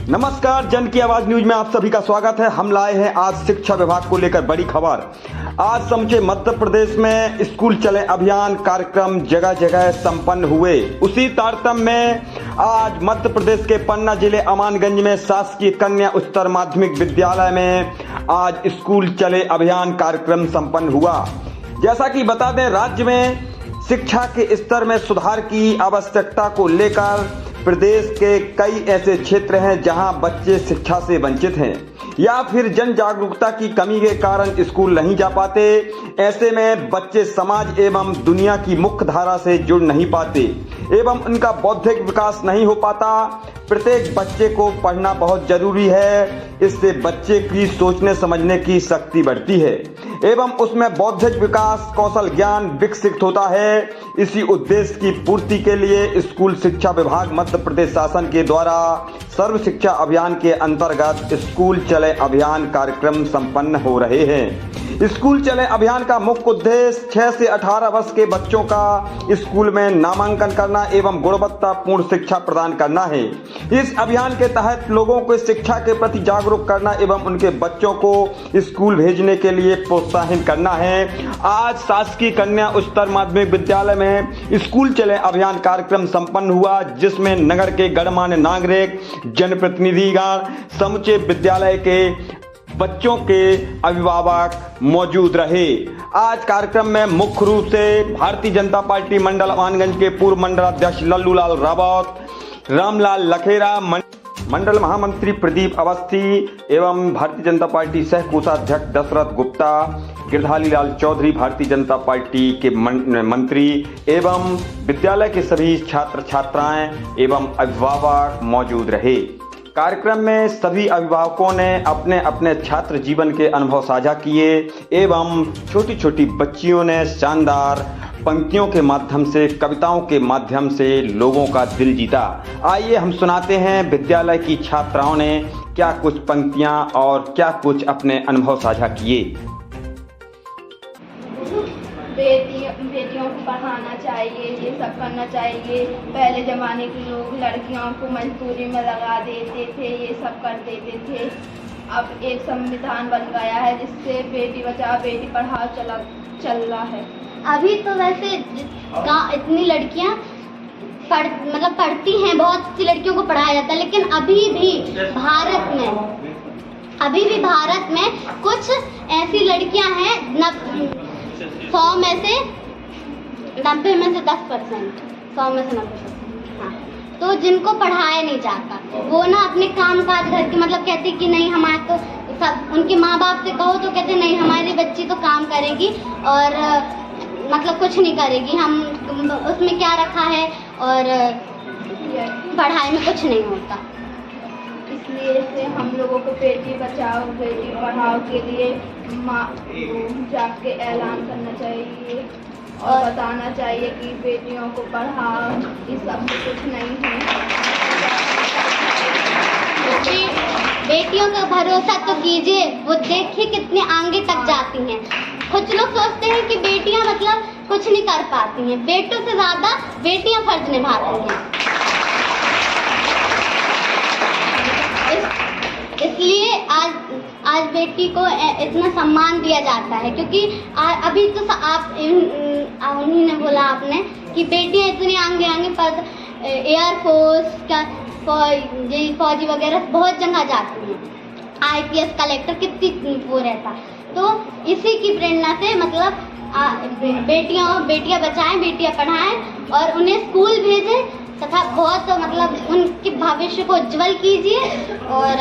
नमस्कार, जन की आवाज न्यूज में आप सभी का स्वागत है। हम लाए हैं आज शिक्षा विभाग को लेकर बड़ी खबर। आज समूचे मध्य प्रदेश में स्कूल चले अभियान कार्यक्रम जगह जगह संपन्न हुए। उसी तारतम्य में आज मध्य प्रदेश के पन्ना जिले अमानगंज में शासकीय कन्या उच्चतर माध्यमिक विद्यालय में आज स्कूल चले अभियान कार्यक्रम संपन्न हुआ। जैसा कि बता दें, राज्य में शिक्षा के स्तर में सुधार की आवश्यकता को लेकर प्रदेश के कई ऐसे क्षेत्र हैं जहां बच्चे शिक्षा से वंचित हैं या फिर जन जागरूकता की कमी के कारण स्कूल नहीं जा पाते। ऐसे में बच्चे समाज एवं दुनिया की मुख्य धारा से जुड़ नहीं पाते एवं उनका बौद्धिक विकास नहीं हो पाता। प्रत्येक बच्चे को पढ़ना बहुत जरूरी है, इससे बच्चे की सोचने समझने की शक्ति बढ़ती है एवं उसमें बौद्धिक विकास कौशल ज्ञान विकसित होता है। इसी उद्देश्य की पूर्ति के लिए स्कूल शिक्षा विभाग मध्य प्रदेश शासन के द्वारा सर्व शिक्षा अभियान के अंतर्गत स्कूल चले अभियान कार्यक्रम संपन्न हो रहे हैं। स्कूल चले अभियान का मुख्य उद्देश्य 6 से 18 वर्ष के बच्चों का स्कूल में नामांकन करना एवं गुणवत्तापूर्ण शिक्षा प्रदान करना है। इस अभियान के तहत लोगों को शिक्षा के प्रति जागरूक करना एवं उनके बच्चों को स्कूल भेजने के लिए प्रोत्साहित करना है। आज शासकीय कन्या उच्चतर माध्यमिक विद्यालय में स्कूल चले अभियान कार्यक्रम संपन्न हुआ, जिसमें नगर के गणमान्य नागरिक, जनप्रतिनिधिगण, समूचे विद्यालय के बच्चों के अभिभावक मौजूद रहे। आज कार्यक्रम में मुख्य रूप से भारतीय जनता पार्टी मंडल अमानगंज के पूर्व मंडलाध्यक्ष लल्लूलाल रावत, रामलाल लखेरा, मंडल महामंत्री प्रदीप अवस्थी एवं भारतीय जनता पार्टी सह कोषाध्यक्ष दशरथ गुप्ता, गिरधारी लाल चौधरी भारतीय जनता पार्टी के मंत्री एवं विद्यालय के सभी छात्र छात्राएं एवं अभिभावक मौजूद रहे। कार्यक्रम में सभी अभिभावकों ने अपने अपने छात्र जीवन के अनुभव साझा किए एवं छोटी छोटी बच्चियों ने शानदार पंक्तियों के माध्यम से, कविताओं के माध्यम से लोगों का दिल जीता। आइए हम सुनाते हैं विद्यालय की छात्राओं ने क्या कुछ पंक्तियां और क्या कुछ अपने अनुभव साझा किए। बेटियों को पढ़ाना चाहिए, ये सब करना चाहिए। पहले ज़माने के लोग लड़कियों को मजदूरी में लगा देते थे, ये सब कर देते थे। अब एक संविधान बन गया है जिससे बेटी बचाओ बेटी पढ़ाओ चल रहा है। अभी तो वैसे इतनी लड़कियां पढ़ती हैं, बहुत सी लड़कियों को पढ़ाया जाता है, लेकिन अभी भी भारत में कुछ ऐसी लड़कियां हैं 100 में से 90 में से 10%, 100 में से 90%, हाँ, तो जिनको पढ़ाया नहीं जाता। वो ना अपने काम काज घर के कहते कि नहीं हमारे तो सब, उनके माँ बाप से कहो तो कहते नहीं हमारी बच्ची तो काम करेगी और कुछ नहीं करेगी, हम उसमें क्या रखा है और पढ़ाई में कुछ नहीं होता। इसलिए से हम लोगों को बेटी बचाओ बेटी पढ़ाओ के लिए जाके ऐलान करना चाहिए और बताना चाहिए कि बेटियों को पढ़ाओ, इस सब से कुछ नहीं है। बेटियों का भरोसा तो कीजिए, वो देखिए कितने आगे तक जाती हैं। कुछ लोग सोचते हैं कि बेटियां कुछ नहीं कर पाती हैं, बेटों से ज़्यादा बेटियां फर्ज निभाती हैं। इसलिए आज बेटी को इतना सम्मान दिया जाता है, क्योंकि अभी तो आप उन्हीं ने बोला आपने कि बेटियां इतनी आगे पर एयरफोर्स का फौजी वगैरह बहुत जगह जाती हैं, IPS कलेक्टर कितनी वो रहता। तो इसी की प्रेरणा से बेटियां बचाएं, बेटियां पढ़ाएं और उन्हें स्कूल भेजें तथा बहुत उनके भविष्य को उज्जवल कीजिए और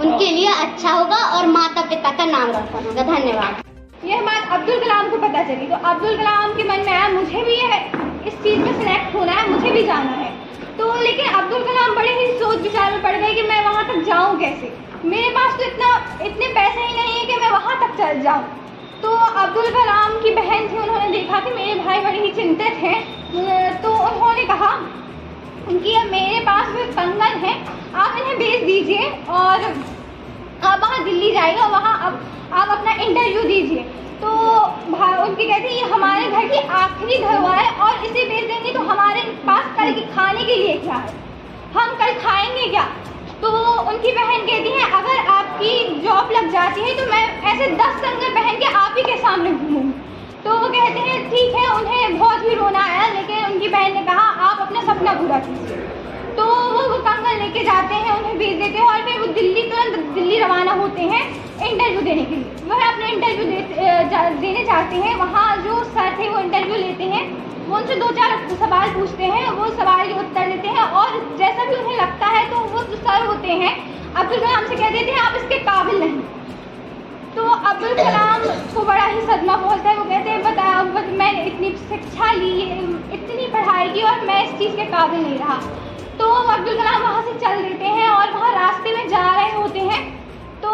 उनके लिए अच्छा होगा और माता पिता का नाम रोशन होगा। धन्यवाद। यह बात अब्दुल कलाम को पता चली तो अब्दुल कलाम के मन में आया मुझे भी इस चीज़ में सिलेक्ट होना है, मुझे भी जाना है। तो लेकिन अब्दुल कलाम बड़े ही सोच विचार में पड़ गए कि मैं वहाँ तक जाऊँ कैसे, मेरे पास तो इतने पैसे ही नहीं है कि मैं वहाँ तक चल जाऊँ। तो अब्दुल कलाम की बहन थी, उन्होंने देखा कि मेरे भाई बड़े ही चिंतित हैं, तो उन्होंने कहा कि मेरे पास भी कंगन है, आप इन्हें भेज दीजिए और आप वहाँ दिल्ली जाइए और वहाँ आप अपना इंटरव्यू दीजिए। तो उनकी कहती ये हमारे घर की आखिरी धरोहर है और इसे बेच देंगे तो हमारे पास कल के खाने के लिए क्या है, हम कल खाएंगे क्या। तो उनकी बहन कहती है अगर आपकी जॉब लग जाती है तो मैं ऐसे 10 कंगन पहन के आप ही के सामने घूमूंगी। तो वो कहते हैं ठीक है, उन्हें बहुत ही रोना आया, लेकिन उनकी बहन ने कहा आप अपना सपना पूरा कीजिए। तो वो कंगन लेके जाते हैं, उन्हें भेज देते हैं और फिर वो तुरंत दिल्ली रवाना होते हैं इंटरव्यू देने के लिए। वह अपना इंटरव्यू देने जाते हैं। वहाँ जो सर थे वो इंटरव्यू लेते हैं, वो उनसे 2-4 सवाल पूछते हैं, वो सवाल के उत्तर देते हैं और जैसा भी उन्हें लगता है तो वो जो सर होते हैं अब्दुल कलाम से कह देते हैं आप इसके काबिल नहीं। तो अब्दुल कलाम को बड़ा ही सदमा पहुंचता है। वो कहते हैं बताया मैंने इतनी शिक्षा ली, इतनी पढ़ाई की और मैं इस चीज़ के काबिल नहीं रहा। तो अब्दुल कलाम वहाँ से चल देते हैं और वहाँ रास्ते में जा रहे होते हैं तो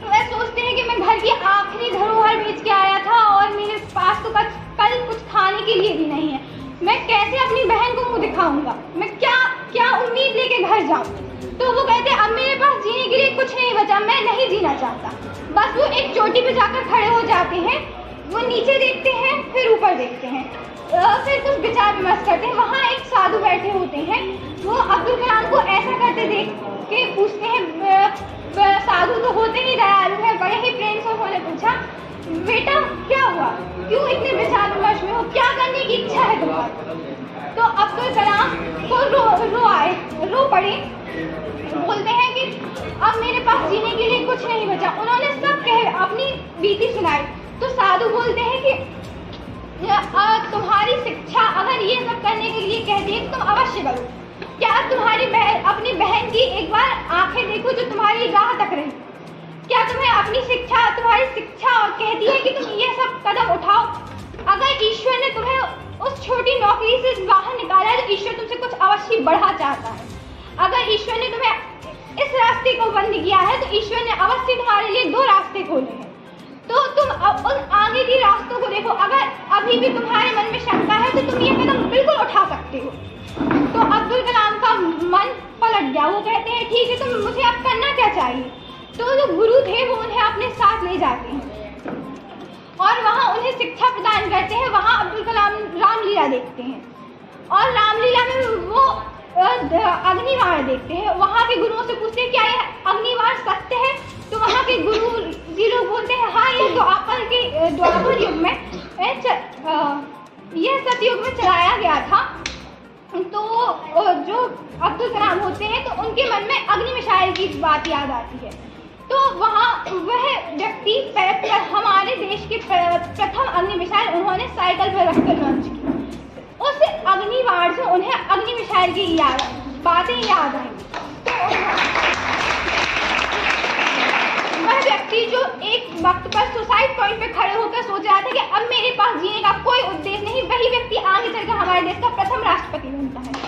वह सोचते हैं कि मैं घर की आखिरी धरोहर बेच के आया था और मेरे पास तो कल कुछ खाने के लिए भी नहीं है, मैं कैसे अपनी बहन को मुँह दिखाऊंगा, मैं क्या उम्मीद लेके घर जाऊँ। तो वो कहते हैं अब मेरे पास जीने के लिए कुछ नहीं बचा, मैं नहीं जीना चाहता। बस वो एक चोटी पे जाकर खड़े हो जाते हैं, वो नीचे देखते हैं फिर ऊपर देखते हैं, फिर कुछ विचार विमर्श करते हैं। वहाँ एक साधु बैठे होते हैं, वो अब्दुल कलाम को ऐसा करते देख के पूछते हैं, साधु तो होते ही दयालु है, बड़े ही प्रेम से उन्होंने पूछा बेटा क्या हुआ, क्यों इतने विचार विमर्श में हो, क्या करने की इच्छा है तुम्हारी। तो अब्दुल कलाम को रो पड़े, बोलते हैं कि अब मेरे पास जीने के लिए कुछ नहीं बचा। उन्होंने सब अपनी बीती सुनाई। तो साधु बोलते हैं कि तुम्हारी शिक्षा अगर ये सब करने के लिए कहती है तो तुम अवश्य करो। क्या तुम्हारी अपनी बहन की एक बार आंखें देखो जो तुम्हारी राह तक रही। क्या तुम्हारी शिक्षा कहती है कि तुम ये सब कदम उठाओ। अगर ईश्वर ने तुम्हें उस छोटी नौकरी से बाहर निकाला है तो ईश्वर तुमसे कुछ अवश्य बढ़ा चाहता है। अगर ईश्वर ने तुम्हें इस रास्ते को बंद किया है तो ईश्वर ने अवश्य तुम्हारे लिए 2 रास्ते खोले हैं। तो तुम उन आगे की रास्तों को देखो। अगर अभी भी तुम्हारे मन में शंका है तो तुम ये कदम बिल्कुल उठा सकते हो। तो अब्दुल कलाम का मन पलट गया। वो कहते हैं ठीक है, तो मुझे अब करना क्या चाहिए। तो जो गुरु थे वो उन्हें अपने साथ ले जाते हैं और वहाँ उन्हें शिक्षा प्रदान करते हैं। वहाँ अब्दुल कलाम रामलीला देखते हैं और रामलीला में वो अग्निवाण देखते हैं। वहाँ के गुरुओं से पूछते हैं क्या ये अग्निवाण सत्य है। तो वहाँ के गुरु जी लोग बोलते हैं हाँ ये द्वापर युग में यह सतयुग में चलाया गया था। तो जो अब्दुल कलाम होते हैं तो उनके मन में अग्नि मिसाइल की बात याद आती है। तो वहाँ वह व्यक्ति हमारे देश के प्रथम अग्नि मिसाइल उन्होंने साइकिल पर रखकर लॉन्च की। उस अग्निवाण से उन्हें अग्नि मिसाइल की बातें याद आई। वह व्यक्ति जो एक वक्त पर सुसाइड पॉइंट पे खड़े होकर सोच रहा था कि अब मेरे पास जीने का कोई उद्देश्य नहीं, वही व्यक्ति आगे चलकर हमारे देश का प्रथम राष्ट्रपति बनता है।